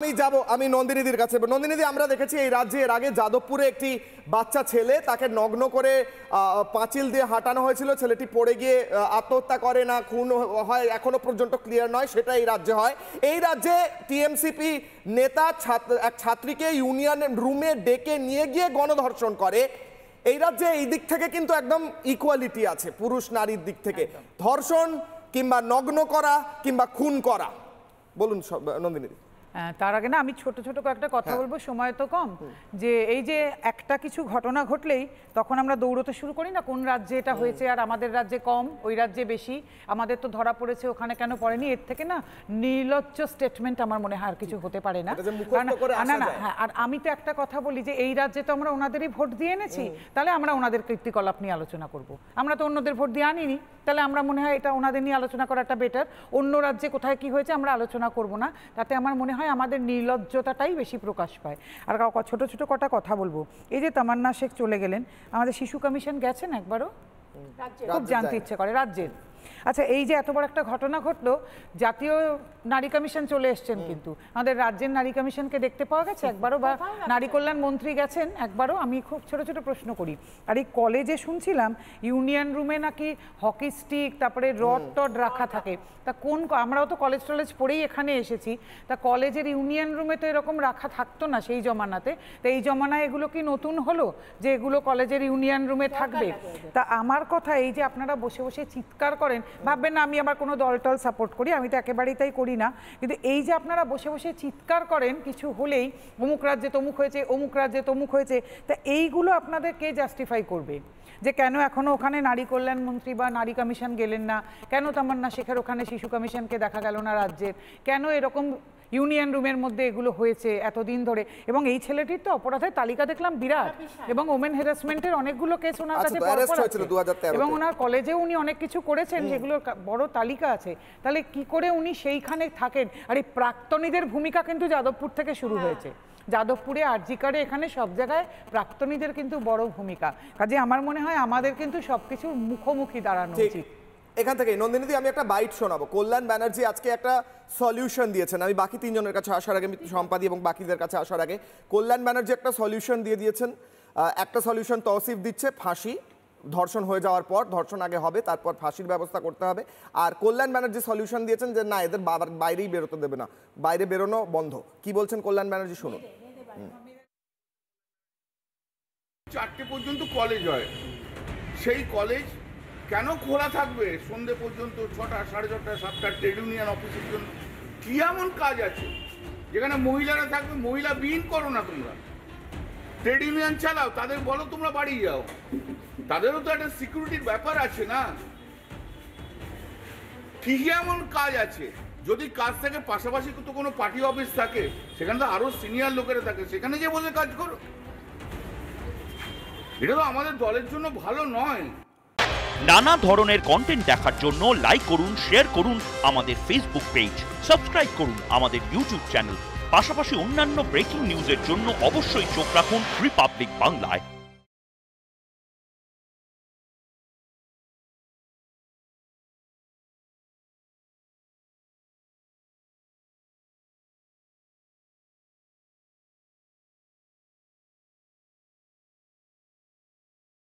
আমি নন্দিনীদির কাছে। নন্দিনীদি, আমরা দেখেছি এই রাজ্যে এর আগে যাদবপুরে একটি বাচ্চা ছেলে, তাকে নগ্ন করে পাঁচিল দিয়ে হাঁটানো হয়েছিল। ছেলেটি পড়ে গিয়ে আত্মহত্যা করে না খুন হয় এখনো পর্যন্ত ক্লিয়ার নয়, সেটা এই রাজ্যে হয়। এই রাজ্যে টিএমসিপি নেতা এক ছাত্রীকে ইউনিয়ন রুমে ডেকে নিয়ে গিয়ে গণধর্ষণ করে। এই রাজ্যে এই দিক থেকে কিন্তু একদম ইকুয়ালিটি আছে পুরুষ নারীর দিক থেকে। ধর্ষণ কিংবা নগ্ন করা কিংবা খুন করা, বলুন নন্দিনীদি। তার আগে না আমি ছোট ছোট কয়েকটা কথা বলবো, সময় তো কম। যে এই যে একটা কিছু ঘটনা ঘটলেই তখন আমরা দৌড়তে শুরু করি না, কোন রাজ্যে এটা হয়েছে আর আমাদের রাজ্যে কম, ওই রাজ্যে বেশি, আমাদের তো ধরা পড়েছে ওখানে কেন পড়েনি। এর থেকে না নির্লজ্জ স্টেটমেন্ট আমার মনে হয় আর কিছু হতে পারে না। না না হ্যাঁ, আর আমি তো একটা কথা বলি যে এই রাজ্যে তো আমরা ওনাদেরই ভোট দিয়ে এনেছি, তাহলে আমরা ওনাদের কীর্তিকলাপ নিয়ে আলোচনা করব। আমরা তো অন্যদের ভোট দিয়ে আনিনি, তাহলে আমরা মনে হয় এটা ওনাদের নিয়ে আলোচনা করাটা বেটার। অন্য রাজ্যে কোথায় কি হয়েছে আমরা আলোচনা করব না, তাতে আমার মনে হয় আমাদের নির্লজ্জতাটাই বেশি প্রকাশ পায়। আর ছোট ছোট কটা কথা বলবো। এই যে তামান্না শেখ চলে গেলেন, আমাদের শিশু কমিশন গেছেন একবারও? খুব জানতে ইচ্ছে করে রাজ্যের। আচ্ছা, এই যে এত বড় একটা ঘটনা ঘটলো, জাতীয় নারী কমিশন চলে এসছেন, কিন্তু আমাদের রাজ্যের নারী কমিশনকে দেখতে পাওয়া গেছে একবারও? বা নারী কল্যাণ মন্ত্রী গেছেন একবারও? আমি খুব ছোট ছোট প্রশ্ন করি। আর এই কলেজে শুনছিলাম ইউনিয়ন রুমে নাকি হকি স্টিক, তারপরে রড টড রাখা থাকে। তা কোন, আমরাও তো কলেজ টলেজ পড়েই এখানে এসেছি, তা কলেজের ইউনিয়ন রুমে তো এরকম রাখা থাকতো না সেই জমানাতে। তা এই জমানায় এগুলো কি নতুন হলো যে এগুলো কলেজের ইউনিয়ন রুমে থাকবে? তা আমার কথা এই যে আপনারা বসে বসে চিৎকার করেন, ভাববেন না আমি আবার কোনো দল টল সাপোর্ট করি, আমি তো একেবারেই তাই করি না, কিন্তু এই যে আপনারা বসে বসে চিৎকার করেন কিছু হলেই, অমুক রাজ্যে তমুক হয়েছে, অমুক রাজ্যে তমুক হয়েছে, তা এইগুলো আপনাদের কে জাস্টিফাই করবে? যে কেন এখনো ওখানে নারী কল্যাণ মন্ত্রী বা নারী কমিশন গেলেন না, কেন তামান্না শেখের ওখানে শিশু কমিশনকে দেখা গেল না রাজ্যের, কেন এরকম ইউনিয়ন রুমের মধ্যে এগুলো হয়েছে এতদিন ধরে? এবং এই ছেলেটির তো অপরাধের তালিকা দেখলাম বিরাট, এবং ওমেন হ্যারাসমেন্টের অনেকগুলো কেস ওনার কাছে এবং ওনার কলেজে উনি অনেক কিছু করেছেন যেগুলোর বড় তালিকা আছে। তাহলে কি করে উনি সেইখানে থাকেন? আর এই প্রাক্তনীদের ভূমিকা কিন্তু যাদবপুর থেকে শুরু হয়েছে, যাদবপুরে, আরজিকারে, এখানে সব জায়গায় প্রাক্তনীদের কিন্তু বড় ভূমিকা। কাজে আমার মনে হয় আমাদের কিন্তু সবকিছুর মুখোমুখি দাঁড়ানো উচিত। এখান থেকে নন্দিনীদি আমি একটা বাইট শোনাবো। কল্যাণ ব্যানার্জি আজকে একটা সলিউশন দিয়েছেন। আমি বাকি তিনজনের কাছে আসার আগে, সম্পাদি এবং বাকিদের কাছে আসার আগে, কল্যাণ ব্যানার্জি একটা সলিউশন দিয়ে দিয়েছেন। একটা সলিউশন তৌসিফ দিচ্ছে, ফাঁসি। ধর্ষণ হয়ে যাওয়ার পর, ধর্ষণ আগে হবে, তারপর ফাঁসির ব্যবস্থা করতে হবে। আর কল্যাণ ব্যানার্জি সলিউশন দিয়েছেন যে না, এদের বাইরেই বেরোতে দেবে না, বাইরে বেরোনো বন্ধ। কি বলছেন কল্যাণ ব্যানার্জি, শুনুন। 4টে পর্যন্ত কলেজ হয়, সেই কলেজ কেন খোলা থাকবে সন্ধ্যে পর্যন্ত? 6টা, 6:30, 7টা ট্রেড ইউনিয়ন অফিসের জন্য কি এমন কাজ আছে যেখানে মহিলারা থাকবে? মহিলা বিহীন করো না তোমরা, ট্রেড ইউনিয়ন চালাও, তাদের বলো তোমরা বাড়ি যাও, তাদেরও তো একটা সিকিউরিটির ব্যাপার আছে না? কি এমন কাজ আছে? যদি কাজ থাকে পাশাপাশি তো কোনো পার্টি অফিস থাকে, সেখানে তো আরো সিনিয়র লোকেরা থাকে, সেখানে যে বসে কাজ করো। এটা তো আমাদের দলের জন্য ভালো নয়। নানা ধরনের কন্টেন্ট দেখার জন্য লাইক করুন, শেয়ার করুন আমাদের ফেসবুক পেজ, সাবস্ক্রাইব করুন আমাদের ইউটিউব চ্যানেল। পাশাপাশি অন্যান্য ব্রেকিং নিউজের জন্য অবশ্যই চোখ রাখুন রিপাবলিক বাংলায়।